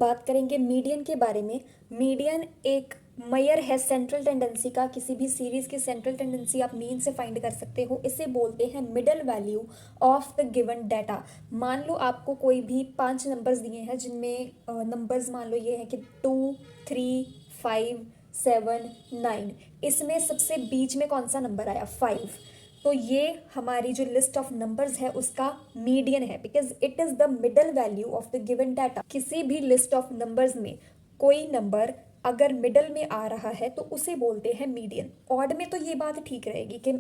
बात करेंगे मीडियन के बारे में। मीडियन एक मेजर है सेंट्रल टेंडेंसी का। किसी भी सीरीज की सेंट्रल टेंडेंसी आप मीन से फाइंड कर सकते हो। इसे बोलते हैं middle value of the given data. मान लो आपको कोई भी 5 नंबर्स दिए हैं जिनमें नंबर्स मान लो ये है कि 2, 3, 5, 7, 9। इसमें सबसे बीच में कौन सा नंबर आया? 5। तो ये हमारी जो लिस्ट ऑफ नंबर्स है उसका मीडियन है, because it is the middle value of the given data. किसी भी लिस्ट ऑफ नंबर्स में कोई नंबर अगर मिडल में आ रहा है तो उसे बोलते हैं मीडियन। ऑड में तो ये बात ठीक रहेगी कि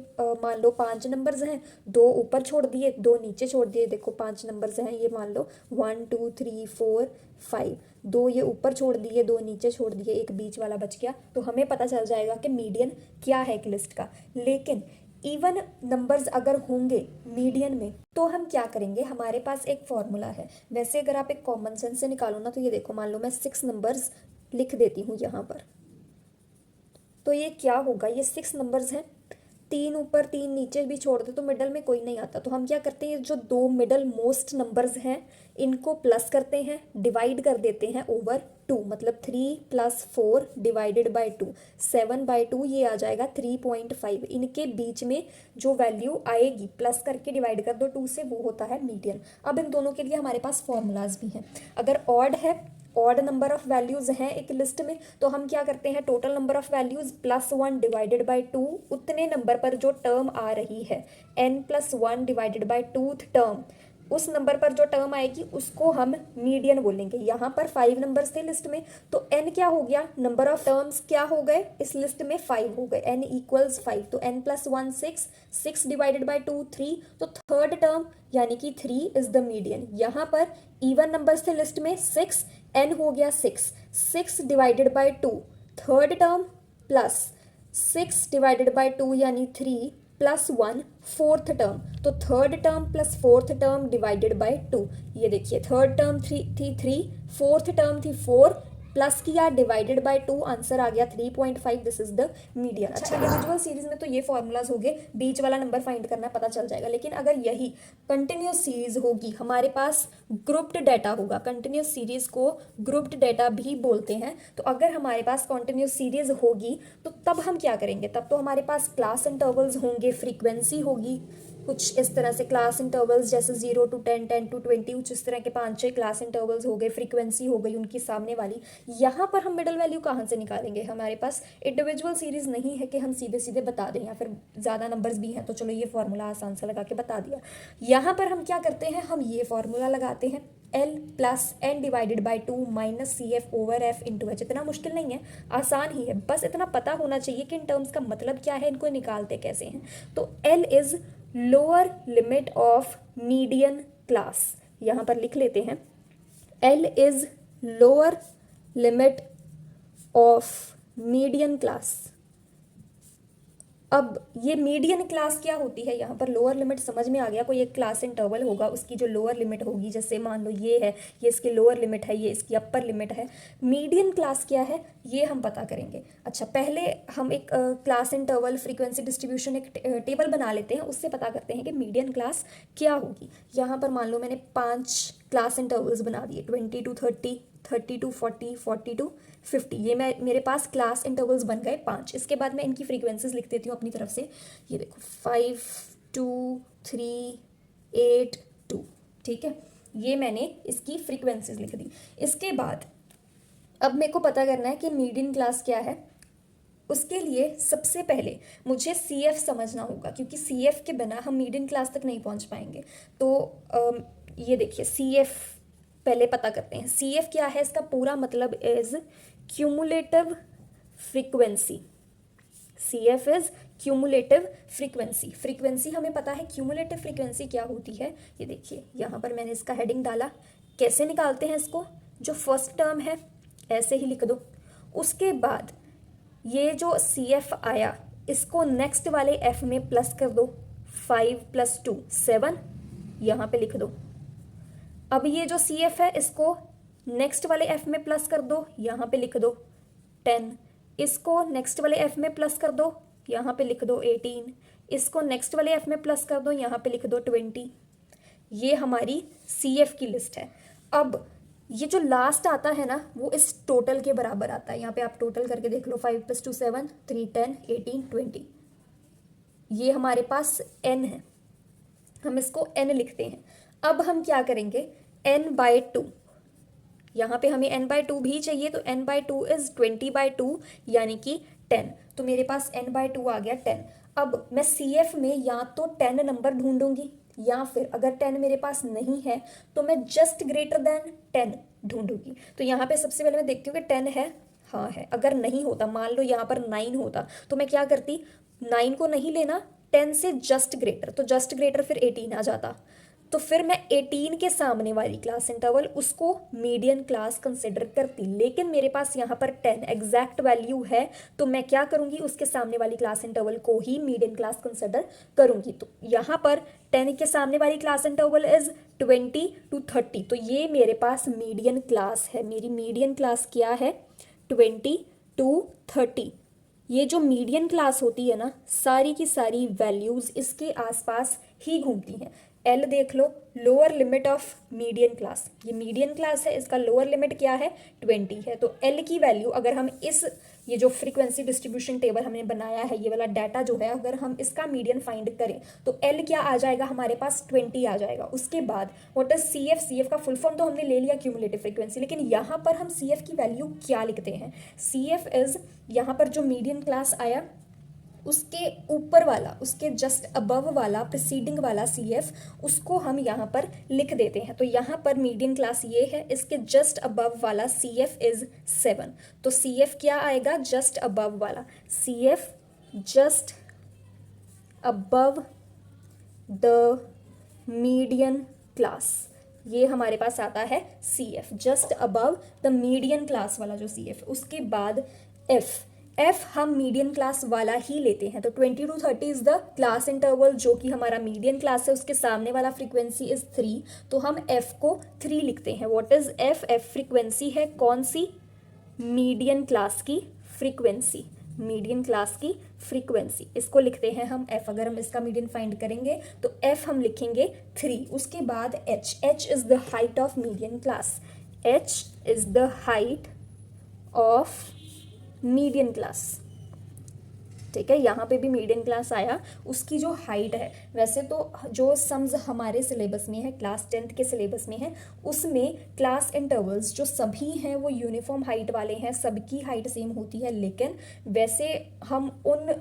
मान लो 5 नंबर्स हैं, 2 ऊपर छोड़ दिए, 2 नीचे छोड़ दिए। देखो 5 नंबर्स हैं, ये मान लो 1 2 3 4 5। 2 ये ऊपर छोड़ दिए, 2 नीचे छोड़ दिए, एक बीच वाला बच गया। तो हमें पता चल जाएगा कि मीडियन क्या है एक लिस्ट का। लेकिन इवन नंबर्स अगर होंगे मीडियन में तो हम क्या करेंगे? हमारे पास एक फॉर्मूला है। वैसे अगर आप एक कॉमन सेंस से निकालो ना, तो ये देखो, मान लो मैं 6 नंबर्स लिख देती हूँ यहाँ पर, तो ये क्या होगा? ये 6 नंबर्स हैं, 3 ऊपर 3 नीचे भी छोड़ दे तो मिडल में कोई नहीं आता। तो हम क्या करते हैं, जो 2 मिडल मोस्ट नंबर्स हैं इनको प्लस करते हैं, डिवाइड कर देते हैं ओवर 2। मतलब 3 + 4 डिवाइडेड बाई 2, 7/2 ये आ जाएगा 3.5। इनके बीच में जो वैल्यू आएगी प्लस करके डिवाइड कर दो 2 से, वो होता है मीडियन। अब इन दोनों के लिए हमारे पास फॉर्मूलाज भी हैं। अगर ऑड है, ऑड नंबर ऑफ वैल्यूज हैं एक लिस्ट में, तो हम क्या करते हैं, total number of values +1 divided by 2, उतने नंबर पर जो टर्म आ रही है n+1 divided by 2th term, उस नंबर पर जो टर्म आएगी उसको हम मीडियन बोलेंगे। यहाँ पर 5 नंबर्स थे लिस्ट में, तो n क्या हो गया? नंबर ऑफ टर्म्स क्या हो गए इस लिस्ट में? 5 हो गए। n = 5, तो n+1 6, 6 डिवाइडेड बाई 2 3, तो थर्ड टर्म यानी कि 3 इज द मीडियन। यहाँ पर इवन नंबर्स थे लिस्ट में 6, n हो गया 6, 6 divided by 2 third term plus 6 divided by 2 यानी 3 +1 फोर्थ टर्म। तो third term plus fourth term divided by 2। ये देखिए, थर्ड टर्म थी 3, फोर्थ टर्म थी 4, प्लस किया डिवाइडेड बाई 2, आंसर आ गया 3.5। This is the median. अच्छा, इंडिविजुअल सीरीज में तो ये फॉर्मूलाज हो गए, बीच वाला नंबर फाइंड करना पता चल जाएगा। लेकिन अगर यही कंटिन्यूस सीरीज होगी, हमारे पास ग्रुप्ड डाटा होगा। कंटिन्यूस सीरीज को ग्रुप्ड डाटा भी बोलते हैं। तो अगर हमारे पास कंटिन्यूस सीरीज होगी तो तब हम क्या करेंगे? तब तो हमारे पास क्लास इंटरवल्स होंगे, फ्रीक्वेंसी होगी कुछ इस तरह से। क्लास इंटरवल्स जैसे 0 to 10, 10 to 20, कुछ इस तरह के 5-6 क्लास इंटरवल्स हो गए, फ्रीक्वेंसी हो गई उनकी सामने वाली। यहाँ पर हम मिडल वैल्यू कहाँ से निकालेंगे? हमारे पास इंडिविजुअल सीरीज नहीं है कि हम सीधे सीधे बता दें, या फिर ज़्यादा नंबर्स भी हैं तो चलो ये फॉर्मूला आसान सा लगा के बता दिया। यहाँ पर हम क्या करते हैं, हम ये फॉर्मूला लगाते हैं, L + n divided by 2 - CF/F × H। इतना मुश्किल नहीं है, आसान ही है, बस इतना पता होना चाहिए कि इन टर्म्स का मतलब क्या है, इनको निकालते कैसे हैं। तो L is lower limit of median class. यहाँ पर लिख लेते हैं, L is lower limit of median class. अब ये मीडियन क्लास क्या होती है? यहाँ पर लोअर लिमिट समझ में आ गया। कोई एक क्लास इंटरवल होगा, उसकी जो लोअर लिमिट होगी, जैसे मान लो ये है, ये इसकी लोअर लिमिट है, ये इसकी अपर लिमिट है। मीडियन क्लास क्या है ये हम पता करेंगे। अच्छा, पहले हम एक क्लास इंटरवल फ्रीक्वेंसी डिस्ट्रीब्यूशन एक टेबल बना लेते हैं, उससे पता करते हैं कि मीडियन क्लास क्या होगी। यहाँ पर मान लो मैंने 5 क्लास इंटरवल्स बना दिए, 20 to 30, 30 to 40, 40 to 50। ये मेरे पास क्लास इंटरवल्स बन गए 5। इसके बाद मैं इनकी फ्रीक्वेंसीज लिख देती हूँ अपनी तरफ से। ये देखो, 5 2 3 8 2, ठीक है, ये मैंने इसकी फ्रीक्वेंसीज लिख दी। इसके बाद अब मेरे को पता करना है कि मीडियन क्लास क्या है। उसके लिए सबसे पहले मुझे CF समझना होगा, क्योंकि CF के बिना हम मीडियन क्लास तक नहीं पहुंच पाएंगे। तो ये देखिए, CF पहले पता करते हैं। CF क्या है? इसका पूरा मतलब is cumulative frequency. CF is cumulative frequency. Frequency हमें पता है, क्यूमुलेटिव फ्रीक्वेंसी क्या होती है। ये देखिए, यहाँ पर मैंने इसका हेडिंग डाला। कैसे निकालते हैं इसको? जो फर्स्ट टर्म है ऐसे ही लिख दो, उसके बाद ये जो CF आया इसको नेक्स्ट वाले F में प्लस कर दो। 5 + 2 7, यहाँ पे लिख दो। अब ये जो CF है इसको नेक्स्ट वाले F में प्लस कर दो, यहाँ पे लिख दो 10। इसको नेक्स्ट वाले F में प्लस कर दो, यहाँ पे लिख दो 18। इसको नेक्स्ट वाले F में प्लस कर दो, यहाँ पे लिख दो 20। ये हमारी CF की लिस्ट है। अब ये जो लास्ट आता है ना वो इस टोटल के बराबर आता है। यहाँ पे आप टोटल करके देख लो, 5 + 2 7, 3 10, 18 20, ये हमारे पास n है, हम इसको n लिखते हैं। अब हम क्या करेंगे, n/2, यहाँ पे हमें n/2 भी चाहिए, तो n/2 इज 20/2 यानी कि 10। तो मेरे पास n/2 आ गया 10। अब मैं CF में या तो 10 नंबर ढूंढूंगी, या फिर अगर 10 मेरे पास नहीं है तो मैं जस्ट ग्रेटर देन 10 ढूंढूंगी। तो यहाँ पे सबसे पहले मैं देखती हूँ कि 10 है, हाँ है। अगर नहीं होता, मान लो यहाँ पर 9 होता, तो मैं क्या करती, 9 को नहीं लेना, 10 से जस्ट ग्रेटर, तो जस्ट ग्रेटर फिर 18 आ जाता। तो फिर मैं 18 के सामने वाली क्लास इंटरवल उसको मीडियन क्लास कंसिडर करती। लेकिन मेरे पास यहाँ पर 10 एग्जैक्ट वैल्यू है, तो मैं क्या करूँगी, उसके सामने वाली क्लास इंटरवल को ही मीडियन क्लास कंसिडर करूँगी। तो यहाँ पर 10 के सामने वाली क्लास इंटरवल इज 20 to 30, तो ये मेरे पास मीडियन क्लास है। मेरी मीडियन क्लास क्या है, 20 to 30। ये जो मीडियन क्लास होती है ना, सारी की सारी वैल्यूज इसके आसपास ही घूमती हैं। एल देख लो, lower limit of median class, ये मीडियन क्लास है, इसका लोअर लिमिट क्या है, 20 है। तो एल की वैल्यू अगर हम इस, ये जो फ्रीक्वेंसी डिस्ट्रीब्यूशन टेबल हमने बनाया है, ये वाला डाटा जो है, अगर हम इसका मीडियन फाइंड करें तो एल क्या आ जाएगा, हमारे पास 20 आ जाएगा। उसके बाद व्हाट इज CF, CF का फुल फॉर्म तो हमने ले लिया क्यूमुलेटिव फ्रीक्वेंसी, लेकिन यहाँ पर हम CF की वैल्यू क्या लिखते हैं, CF इज, यहाँ पर जो मीडियन क्लास आया उसके ऊपर वाला, उसके जस्ट अबव वाला प्रीसीडिंग वाला CF, उसको हम यहाँ पर लिख देते हैं। तो यहाँ पर मीडियन क्लास ये है, इसके जस्ट अबव वाला CF इज 7। तो CF क्या आएगा, जस्ट अबव वाला CF, just above the median class, ये हमारे पास आता है CF, just above the median class वाला जो CF। उसके बाद F हम मीडियन क्लास वाला ही लेते हैं। तो 20 to 30 is the class interval जो कि हमारा मीडियन क्लास है, उसके सामने वाला फ्रीक्वेंसी इज 3, तो हम F को 3 लिखते हैं। What is F, F frequency है कौन सी, मीडियन क्लास की फ्रीक्वेंसी, मीडियन क्लास की फ्रीक्वेंसी, इसको लिखते हैं हम F। अगर हम इसका मीडियन फाइंड करेंगे तो F हम लिखेंगे 3। उसके बाद H, H is the height of median class, H is the height of median class, ठीक है। यहाँ पे भी मीडियन क्लास आया, उसकी जो हाइट है, वैसे तो जो सम्स हमारे सिलेबस में है, क्लास 10th के सिलेबस में है, उसमें क्लास इंटरवल्स जो सभी हैं वो यूनिफॉर्म हाइट वाले हैं, सबकी हाइट सेम होती है। लेकिन वैसे हम उन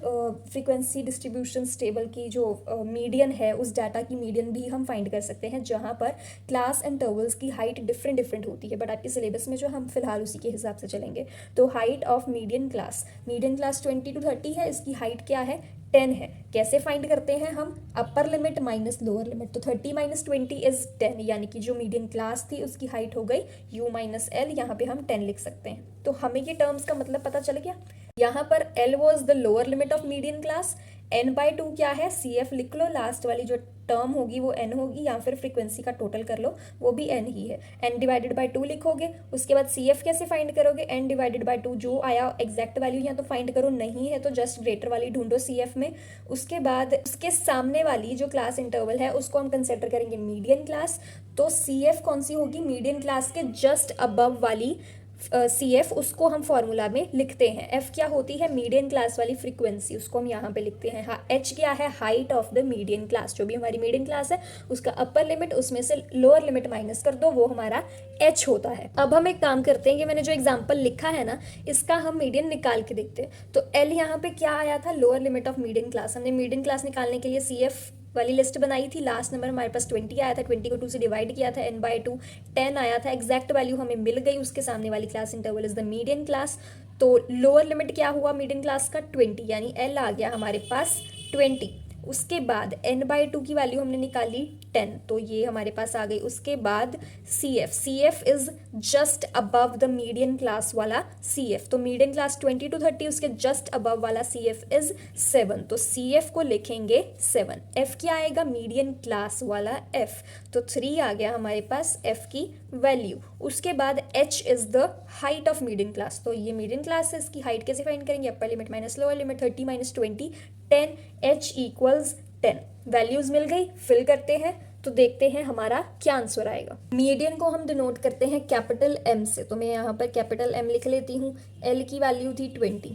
फ्रीक्वेंसी डिस्ट्रीब्यूशन टेबल की जो मीडियन है, उस डाटा की मीडियन भी हम फाइंड कर सकते हैं, जहाँ पर क्लास इंटरवल्स की हाइट डिफरेंट होती है। बट आपके सिलेबस में जो हम फिलहाल उसी के हिसाब से चलेंगे। तो height of median class 20 to 30 है, इसकी हाइट क्या है, 10 है। कैसे फाइंड करते हैं हम, अपर लिमिट माइनस लोअर लिमिट, तो 30 - 20 इज 10, यानी कि जो मीडियन क्लास थी उसकी हाइट हो गई U - L, यहाँ पे हम 10 लिख सकते हैं। तो हमें ये टर्म्स का मतलब पता चल गया। यहाँ पर L was the lower limit of median class, n/2 क्या है, CF लिख लो, लास्ट वाली जो टर्म होगी वो n होगी, या फिर फ्रीक्वेंसी का टोटल कर लो, वो भी n ही है, n/2 लिखोगे। उसके बाद CF कैसे फाइंड करोगे, n/2 जो आया एग्जैक्ट वैल्यू यहाँ तो फाइंड करो, नहीं है तो जस्ट ग्रेटर वाली ढूंढो CF में। उसके बाद उसके सामने वाली जो क्लास इंटरवल है उसको हम कंसिडर करेंगे मीडियन क्लास। तो CF कौन सी होगी, मीडियन क्लास के जस्ट अबव वाली CF, उसको हम फॉर्मूला में लिखते हैं। F क्या होती है, मीडियन क्लास वाली फ्रीक्वेंसी, उसको हम यहाँ पे लिखते हैं। हाँ, H क्या है, height of the median class, जो भी हमारी मीडियन क्लास है उसका अपर लिमिट, उसमें से लोअर लिमिट माइनस कर दो, वो हमारा H होता है। अब हम एक काम करते हैं कि मैंने जो एग्जाम्पल लिखा है ना, इसका हम मीडियन निकाल के देखते हैं। तो L यहाँ पे क्या आया था, lower limit of median class. हमने मीडियन क्लास निकालने के लिए CF वाली लिस्ट बनाई थी, लास्ट नंबर हमारे पास 20 आया था, 20 को 2 से डिवाइड किया था, n/2 10 आया था, एग्जैक्ट वैल्यू हमें मिल गई। उसके सामने वाली class interval is the median class. तो लोअर लिमिट क्या हुआ मीडियन क्लास का, 20, यानी L आ गया हमारे पास 20। उसके बाद n/2 की वैल्यू हमने निकाली 10, तो ये हमारे पास आ गई। उसके बाद CF is just above the median class वाला CF, तो मीडियन क्लास 20 to 30, उसके जस्ट अबव वाला CF इज 7, तो CF को लिखेंगे 7। F क्या आएगा, मीडियन क्लास वाला F, तो 3 आ गया हमारे पास F की वैल्यू। उसके बाद H is the height of median class, तो ये मीडियन क्लास है, इसकी हाइट कैसे फाइंड करेंगे, upper limit minus lower limit, 30 - 20 10, H = 10। Values मिल गई, फिल करते हैं। तो देखते हैं हमारा क्या आंसर आएगा। मीडियन को हम डिनोट करते हैं कैपिटल एम से, तो मैं यहाँ पर कैपिटल एम लिख लेती हूँ। एल की वैल्यू थी 20,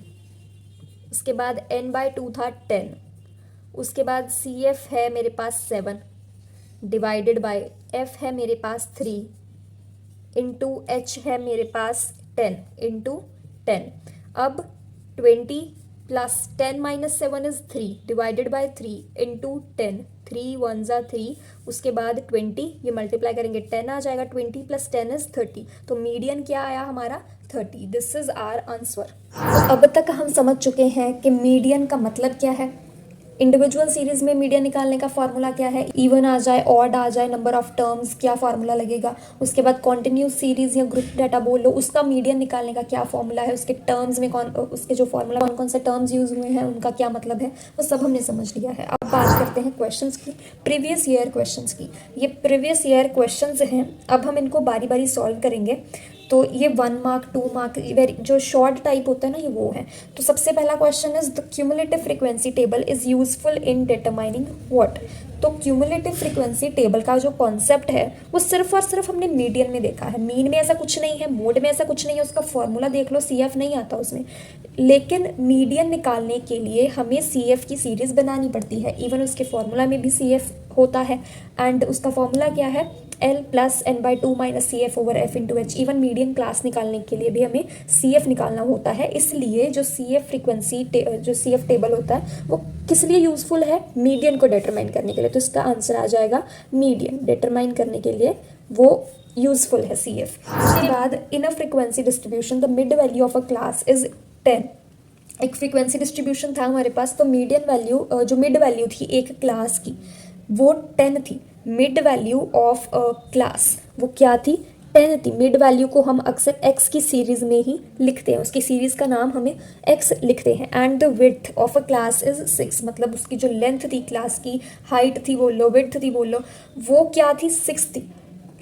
उसके बाद n/2 था 10, उसके बाद सी एफ है मेरे पास 7 डिवाइडेड बाय एफ है मेरे पास 3 इंटू एच है मेरे पास 10 इंटू 10। अब 20 plus 10 minus 7 is 3 divided by 3 into 10, 3 1 ज़ा 3, उसके बाद 20, ये मल्टीप्लाई करेंगे 10 आ जाएगा, 20 प्लस 10 इज 30। तो मीडियन क्या आया हमारा 30। This is our answer. तो अब तक हम समझ चुके हैं कि मीडियन का मतलब क्या है, इंडिविजुअल सीरीज में मीडियन निकालने का फॉर्मूला क्या है, इवन आ जाए ऑड आ जाए, नंबर ऑफ टर्म्स क्या फॉर्मूला लगेगा, उसके बाद कॉन्टिन्यूस सीरीज या ग्रुप डाटा बोल लो उसका मीडियन निकालने का क्या फॉर्मूला है, उसके टर्म्स में उसके जो फॉर्मूला कौन कौन से टर्म्स यूज हुए हैं उनका क्या मतलब है, वो सब हमने समझ लिया है। अब बात करते हैं क्वेश्चंस की, प्रीवियस ईयर क्वेश्चंस की। ये प्रीवियस ईयर क्वेश्चंस हैं, अब हम इनको बारी बारी सॉल्व करेंगे। तो ये 1 मार्क 2 मार्क वेरी जो शॉर्ट टाइप होता है ना, ये वो है। तो सबसे पहला question is the cumulative frequency table is useful in determining what. तो क्यूमुलेटिव फ्रीक्वेंसी टेबल का जो कॉन्सेप्ट है वो सिर्फ और सिर्फ हमने मीडियन में देखा है, मीन में ऐसा कुछ नहीं है, मोड में ऐसा कुछ नहीं है, उसका फॉर्मूला देख लो, CF नहीं आता उसमें। लेकिन मीडियन निकालने के लिए हमें CF की सीरीज बनानी पड़ती है, इवन उसके फॉर्मूला में भी CF होता है, एंड उसका फॉर्मूला क्या है, L plus n/2 minus CF over F into H. Even median class निकालने के लिए भी हमें CF निकालना होता है। इसलिए जो CF फ्रीक्वेंसी जो CF टेबल होता है वो किस लिए यूजफुल है, मीडियन को डिटरमाइन करने के लिए। तो इसका आंसर आ जाएगा मीडियन, डिटरमाइन करने के लिए वो यूजफुल है CF। उसके बाद in a frequency distribution the mid value of a class is 10। एक फ्रीक्वेंसी डिस्ट्रीब्यूशन था हमारे पास, तो मीडियन वैल्यू जो मिड वैल्यू थी एक क्लास की वो 10 थी। Mid value of a class वो क्या थी, 10 थी। मिड वैल्यू को हम अक्सर x की सीरीज में ही लिखते हैं, उसकी सीरीज का नाम हमें x लिखते हैं। And the width of a class is 6, मतलब उसकी जो लेंथ थी क्लास की, हाइट थी बोल लो, विड्थ थी बोल लो, वो क्या थी 6 थी।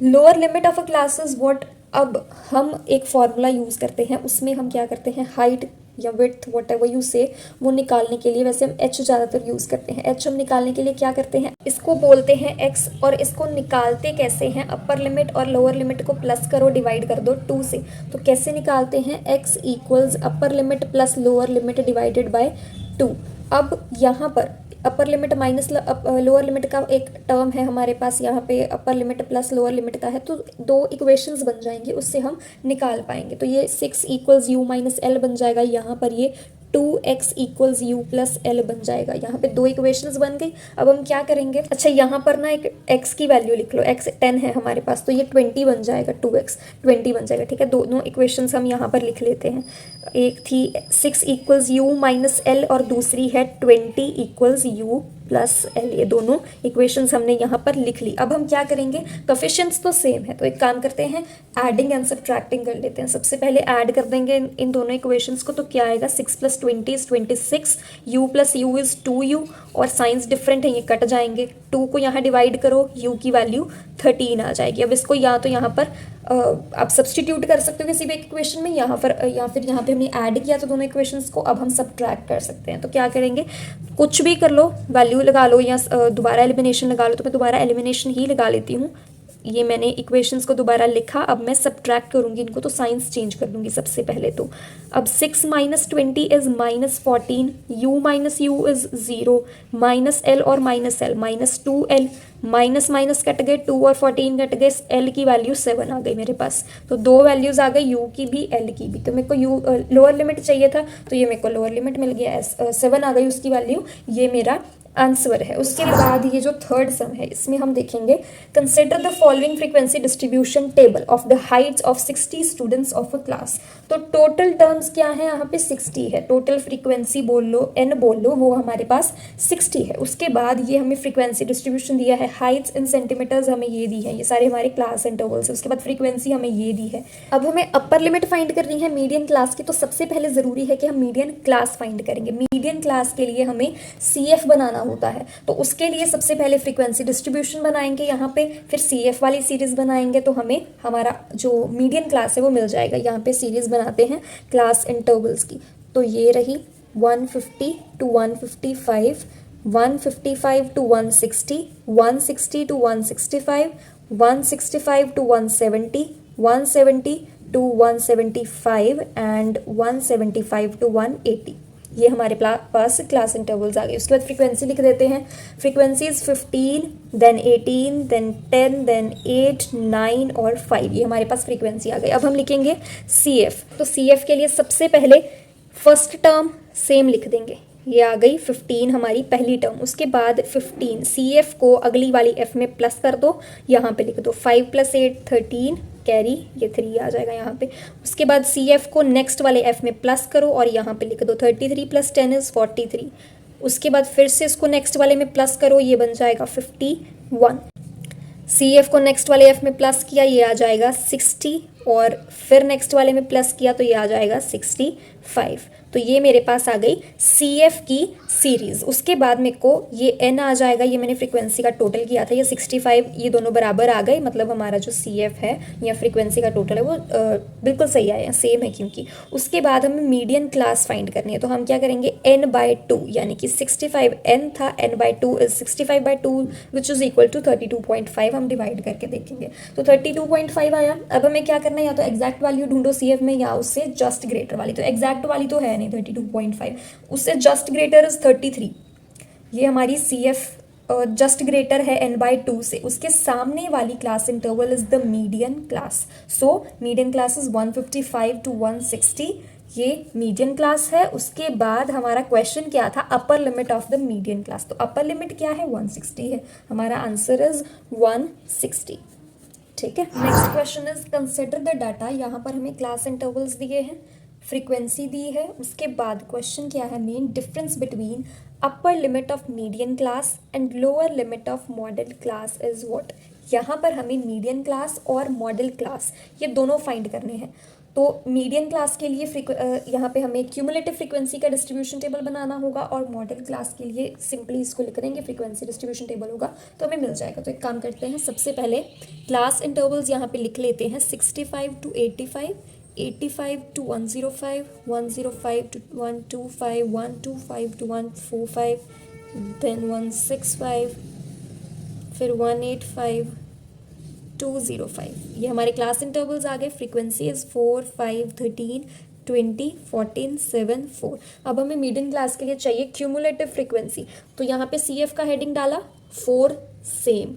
Lower limit of a class is what. अब हम एक फॉर्मूला यूज करते हैं, उसमें हम क्या करते हैं, हाइट या विड्थ वट एवर यू से, वो निकालने के लिए वैसे हम h ज़्यादातर यूज़ करते हैं। h हम निकालने के लिए क्या करते हैं, इसको बोलते हैं x, और इसको निकालते कैसे हैं, अपर लिमिट और लोअर लिमिट को प्लस करो, डिवाइड कर दो 2 से। तो कैसे निकालते हैं, x equals upper limit plus lower limit divided by 2। अब यहाँ पर अपर लिमिट माइनस लोअर लिमिट का एक टर्म है हमारे पास, यहाँ पे upper limit plus lower limit का है, तो दो इक्वेशंस बन जाएंगे, उससे हम निकाल पाएंगे। तो ये 6 इक्वल्स यू माइनस एल बन जाएगा, यहाँ पर ये 2x equals you plus L बन जाएगा। यहाँ पे दो इक्वेशंस बन गई। अब हम क्या करेंगे, अच्छा यहाँ पर ना एक x की वैल्यू लिख लो, x 10 है हमारे पास, तो ये 20 बन जाएगा, 2x 20 बन जाएगा। ठीक है, दोनों इक्वेशंस हम यहाँ पर लिख लेते हैं। एक थी 6 इक्वल्स यू माइनस एल और दूसरी है 20 इक्वल्स यू प्लस एल। ये दोनों इक्वेशंस हमने यहाँ पर लिख ली। अब हम क्या करेंगे, कोफिशिएंट्स तो सेम है, तो एक काम करते हैं, एडिंग एंड सब्ट्रैक्टिंग कर लेते हैं। सबसे पहले ऐड कर देंगे इन दोनों इक्वेशंस को, तो क्या आएगा, 6 plus 20 is 26, you plus you is 2u, और साइंस डिफरेंट है ये कट जाएंगे। 2 को यहाँ डिवाइड करो, u की वैल्यू 13 आ जाएगी। अब इसको या तो यहाँ पर आप सब्सटीट्यूट कर सकते हो किसी भी इक्वेशन में, यहाँ पर या फिर यहाँ पे हमने ऐड किया तो दोनों इक्वेशंस को, अब हम सब्ट्रैक्ट कर सकते हैं। तो क्या करेंगे, कुछ भी कर लो, वैल्यू लगा लो या दोबारा एलिमिनेशन लगा लो, तो मैं दोबारा एलिमिनेशन ही लगा लेती हूँ। ये मैंने इक्वेशंस को दोबारा लिखा, अब मैं सब्ट्रैक्ट करूँगी इनको, तो साइंस चेंज कर दूँगी सबसे पहले। तो अब 6 minus 20 is minus 14, u minus u is 0, minus L और minus L minus 2l, minus minus कट गए, 2 और 14 कट गए, l की वैल्यू 7 आ गई मेरे पास। तो दो वैल्यूज आ गई, u की भी l की भी। तो मेरे को u लोअर लिमिट चाहिए था, तो ये मेरे को लोअर लिमिट मिल गया, 7 आ गई उसकी वैल्यू, ये मेरा आंसर है। उसके बाद ये जो थर्ड सम है, इसमें हम देखेंगे, consider the following frequency distribution table of the Heights of 60 students of a class. तो टोटल टर्म्स क्या है, यहाँ पे 60 है, टोटल फ्रीक्वेंसी बोल लो, n बोल लो, वो हमारे पास 60 है। उसके बाद ये हमें फ्रीक्वेंसी डिस्ट्रीब्यूशन दिया है, हाइट्स इन सेंटीमीटर्स हमें ये दी है, ये सारे हमारे क्लास इंटरवल्स है। उसके बाद फ्रीक्वेंसी हमें ये दी है। अब हमें अपर लिमिट फाइंड करनी है मीडियन क्लास की, तो सबसे पहले जरूरी है कि हम मीडियन क्लास फाइंड करेंगे। मीडियन क्लास के लिए हमें CF बनाना होता है, तो उसके लिए सबसे पहले फ्रीक्वेंसी डिस्ट्रीब्यूशन बनाएंगे यहाँ पे, फिर CF वाली सीरीज बनाएंगे, तो हमें हमारा जो मीडियन क्लास है वो मिल जाएगा। यहाँ पे सीरीज बनाते हैं क्लास इंटरवल्स की, तो ये रही 150 to 155, 155 to 160, 160 to 165, 165 to 170, 170 to 175 and 175 to 180। ये हमारे पास क्लास इंटरवल्स आ गए। उसके बाद फ्रीक्वेंसी लिख देते हैं। फ्रीक्वेंसीज 15, देन 18, देन 10, देन 8, 9 और 5। ये हमारे पास फ्रीक्वेंसी आ गई। अब हम लिखेंगे सी एफ। तो सी एफ के लिए सबसे पहले फर्स्ट टर्म सेम लिख देंगे। ये आ गई 15 हमारी पहली टर्म। उसके बाद 15 सी एफ को अगली वाली एफ में प्लस कर दो, यहाँ पे लिख दो 5 + 8 13 कैरी, ये 3 आ जाएगा यहाँ पे। उसके बाद सी एफ को नेक्स्ट वाले एफ में प्लस करो और यहाँ पे लिख दो 33 + 10 इज 43। उसके बाद फिर से इसको नेक्स्ट वाले में प्लस करो, ये बन जाएगा 51। सी एफ को नेक्स्ट वाले एफ में प्लस किया, ये आ जाएगा 60 और फिर नेक्स्ट वाले में प्लस किया तो ये आ जाएगा 65। तो ये मेरे पास आ गई सी एफ की सीरीज़। उसके बाद मेरे को ये एन आ जाएगा, ये मैंने फ्रीक्वेंसी का टोटल किया था, ये 65, ये दोनों बराबर आ गए, मतलब हमारा जो सी एफ है या फ्रीक्वेंसी का टोटल है वो बिल्कुल सही आया, सेम है क्योंकि। उसके बाद हमें मीडियन क्लास फाइंड करनी है, तो हम क्या करेंगे n/2, यानी कि 65 n था, n/2 is 65/2 which is equal to 32.5। हम डिवाइड करके देखेंगे तो 32.5 आया। अब हमें क्या करना है, या तो एग्जैक्ट वैल्यू ढूंढो सी एफ में या उससे जस्ट ग्रेटर वाली। तो एग्जैक्ट वाली तो है नहीं 32.5, उससे जस्ट ग्रेटर इज 33। ये हमारी सी एफ जस्ट ग्रेटर है n/2 से। उसके सामने वाली class interval is the median class. So median class is 155 to 160, ये मीडियन क्लास है। उसके बाद हमारा क्वेश्चन क्या था, अपर limit of the median class. तो अपर लिमिट क्या है, 160 है। हमारा आंसर इज 160। ठीक है। Next question is consider the data. यहाँ पर हमें क्लास इंटरवल्स दिए हैं, फ्रीक्वेंसी दी है। उसके बाद क्वेश्चन क्या है, main difference between upper limit of median class and lower limit of model class is what. यहाँ पर हमें मीडियन क्लास और मॉडल क्लास ये दोनों फाइंड करने हैं। तो मीडियन क्लास के लिए यहाँ पे हमें क्यूमुलेटिव फ्रीक्वेंसी का डिस्ट्रीब्यूशन टेबल बनाना होगा और मॉडल क्लास के लिए सिंपली इसको लिख देंगे, फ्रीक्वेंसी डिस्ट्रीब्यूशन टेबल होगा तो हमें मिल जाएगा। तो एक काम करते हैं, सबसे पहले क्लास इंटरवल्स यहाँ पे लिख लेते हैं 65 to 85, 85 to 105, 105 to 125, 125 to 145, then 165, फिर 185, 205। ये हमारे क्लास इंटरवल्स आ गए। Frequency is 4, 5, 13, 20, 14, 7, 4। अब हमें मीडियन क्लास के लिए चाहिए क्यूमुलेटिव फ्रीक्वेंसी। तो यहाँ पे सी एफ का हेडिंग डाला, 4 सेम,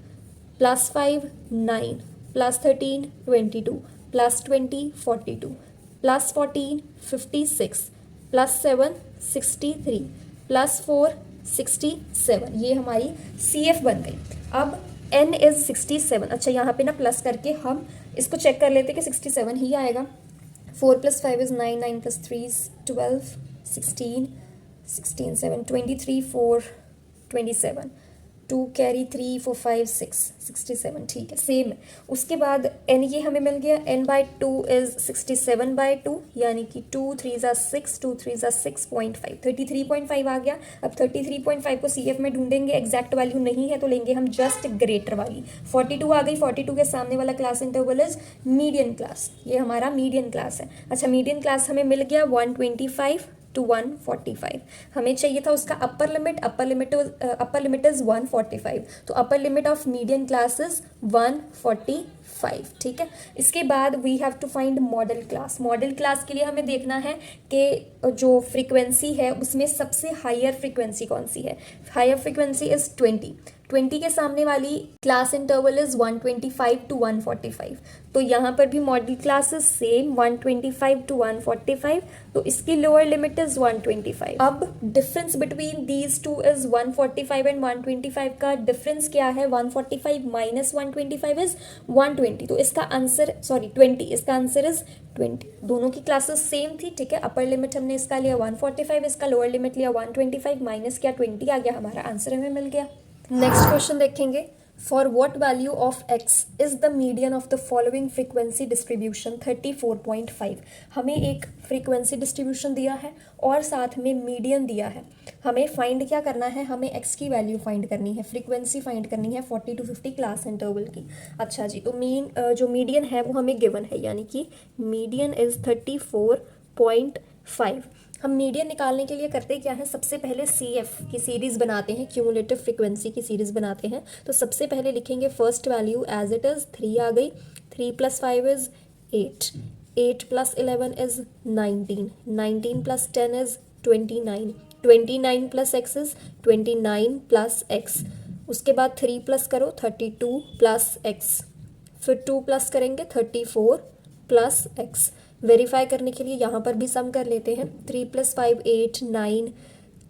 +5 9, +13 22, +20 42, +14 56, +7 63, +4 67। ये हमारी सी एफ बन गई। अब n इज 67। अच्छा, यहाँ पे ना प्लस करके हम इसको चेक कर लेते कि 67 ही आएगा। 4 + 5 इज 9, 9 + 3 इज 12, 16, 16 7 23, 4 27, 2 कैरी 3 4 5 6 67। ठीक है, सेम है। उसके बाद n ये हमें मिल गया, n/2 इज 67/2, यानी कि 2 3 6, 2 3 6.5, 33.5 आ गया। अब 33.5 को सी एफ में ढूंढेंगे, एग्जैक्ट वैल्यू नहीं है तो लेंगे हम जस्ट ग्रेटर वाली। 42 आ गई, 42 के सामने वाला class interval is median class, ये हमारा मीडियन क्लास है। अच्छा, मीडियन क्लास हमें मिल गया 125 to 145। हमें चाहिए था उसका upper limit, upper limit is 145, तो upper limit of median class is 145। ठीक है। इसके बाद we have to find modal class. Modal class के लिए हमें देखना है कि जो फ्रीक्वेंसी है उसमें सबसे हायर फ्रीक्वेंसी कौन सी है। हायर फ्रीक्वेंसी इज 20 के सामने वाली क्लास इंटरवल इज 125 to 145। तो यहाँ पर भी model class is same, 125 to 145, तो इसकी लोअर लिमिट इज 125। अब difference between these two is 145 and 125 का डिफरेंस क्या है, 145 माइनस 125 इज 120। तो इसका आंसर 20, इसका आंसर इज 20। दोनों की क्लासेस सेम थी। ठीक है, अपर लिमिट हमने इसका लिया 145, इसका लोअर लिमिट लिया 125, माइनस किया 20 आ गया, हमारा आंसर हमें मिल गया। नेक्स्ट क्वेश्चन देखेंगे, for what value of x is the median of the following frequency distribution 34.5। हमें एक फ्रीक्वेंसी डिस्ट्रीब्यूशन दिया है और साथ में मीडियन दिया है। हमें फाइंड क्या करना है, हमें x की वैल्यू फाइंड करनी है, फ्रीक्वेंसी फाइंड करनी है 40 to 50 क्लास इंटरवल की। अच्छा जी, तो जो मीडियन है वो हमें गिवन है, यानी कि मीडियन इज 34.5। हम मीडियन निकालने के लिए करते क्या है, सबसे पहले CF की सीरीज़ बनाते हैं, क्यूमुलेटिव फ्रीक्वेंसी की सीरीज़ बनाते हैं। तो सबसे पहले लिखेंगे first value as it is, 3 आ गई, 3 + 5 is 8, 8 + 11 is 19, 19 + 10 is 29, 29 + x is 29 + x। उसके बाद 3 प्लस करो 32 + x, फिर 2 प्लस करेंगे 34 + x। वेरीफाई करने के लिए यहाँ पर भी सम कर लेते हैं, 3 + 5 8 9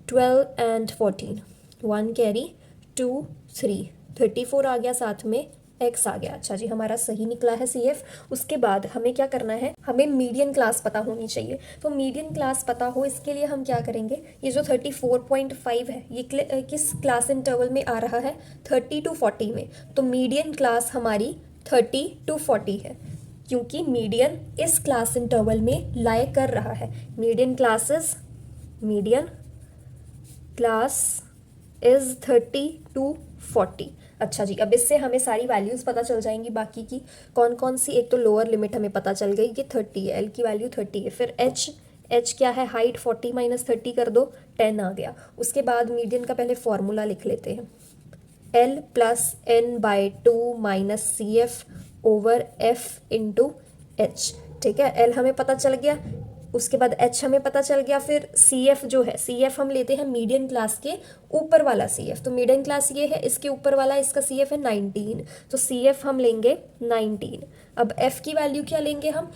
12 एंड 14, 1 कैरी 2 3, 34 आ गया, साथ में x आ गया। अच्छा जी, हमारा सही निकला है CF। उसके बाद हमें क्या करना है, हमें मीडियन क्लास पता होनी चाहिए। तो मीडियन क्लास पता हो इसके लिए हम क्या करेंगे, ये जो 34.5 है ये किस क्लास इंटरवल में आ रहा है, 30 to 40 में। तो मीडियन क्लास हमारी 30 to 40 है, क्योंकि मीडियन इस क्लास इंटरवल में लाई कर रहा है। Median class is 30 to 40। अच्छा जी, अब इससे हमें सारी वैल्यूज़ पता चल जाएंगी बाकी की, कौन कौन सी। एक तो लोअर लिमिट हमें पता चल गई कि 30 है, L की वैल्यू 30 है। फिर H क्या है, हाइट 40 - 30 कर दो, 10 आ गया। उसके बाद मीडियन का पहले फॉर्मूला लिख लेते हैं, L + n/2 - CF/F × H। ठीक है, L हमें पता चल गया, उसके बाद H हमें पता चल गया। फिर CF जो है, CF हम लेते हैं मीडियन क्लास के ऊपर वाला CF। तो मीडियन क्लास ये है, इसके ऊपर वाला इसका CF है 19, तो CF हम लेंगे 19। अब F की वैल्यू क्या लेंगे हम,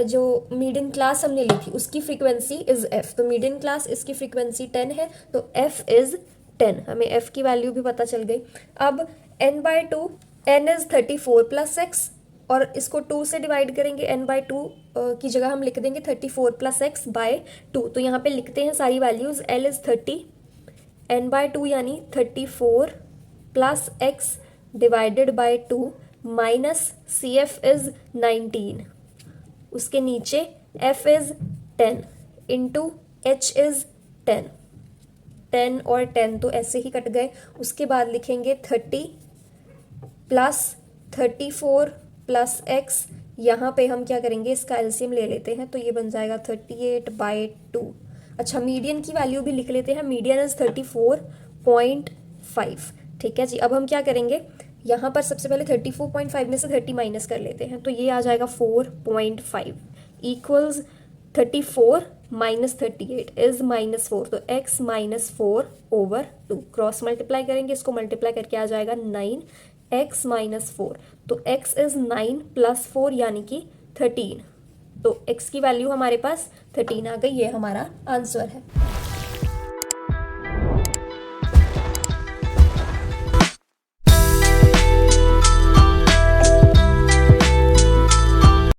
जो मीडियन क्लास हमने ली थी उसकी फ्रीक्वेंसी इज F, तो मीडियन क्लास इसकी फ्रीक्वेंसी 10 है, तो F इज 10। हमें F की वैल्यू भी पता चल गई। अब n/2, n इज 34 + x, और इसको 2 से डिवाइड करेंगे, n/2 की जगह हम लिख देंगे 34 + x/2। तो यहाँ पे लिखते हैं सारी वैल्यूज़, L इज़ 30, n/2 यानी 34 + x / 2 माइनस CF इज़ 19, उसके नीचे F is 10 into H is 10, 10 और 10 तो ऐसे ही कट गए। उसके बाद लिखेंगे 30 + 34 + x, यहाँ पे हम क्या करेंगे, इसका एलसीएम ले लेते हैं, तो ये बन जाएगा 38/2। अच्छा, मीडियन की वैल्यू भी लिख लेते हैं, मीडियन इज 34.5। ठीक है जी, अब हम क्या करेंगे, यहाँ पर सबसे पहले 34.5 में से 30 माइनस कर लेते हैं, तो ये आ जाएगा 4.5 इक्वल्स 34 - 38 इज -4, तो x - 4/2। क्रॉस मल्टीप्लाई करेंगे, इसको मल्टीप्लाई करके आ जाएगा 9x - 4, तो x इज 9 + 4 यानी कि 13। तो x की वैल्यू हमारे पास 13 आ गई, ये हमारा आंसर है।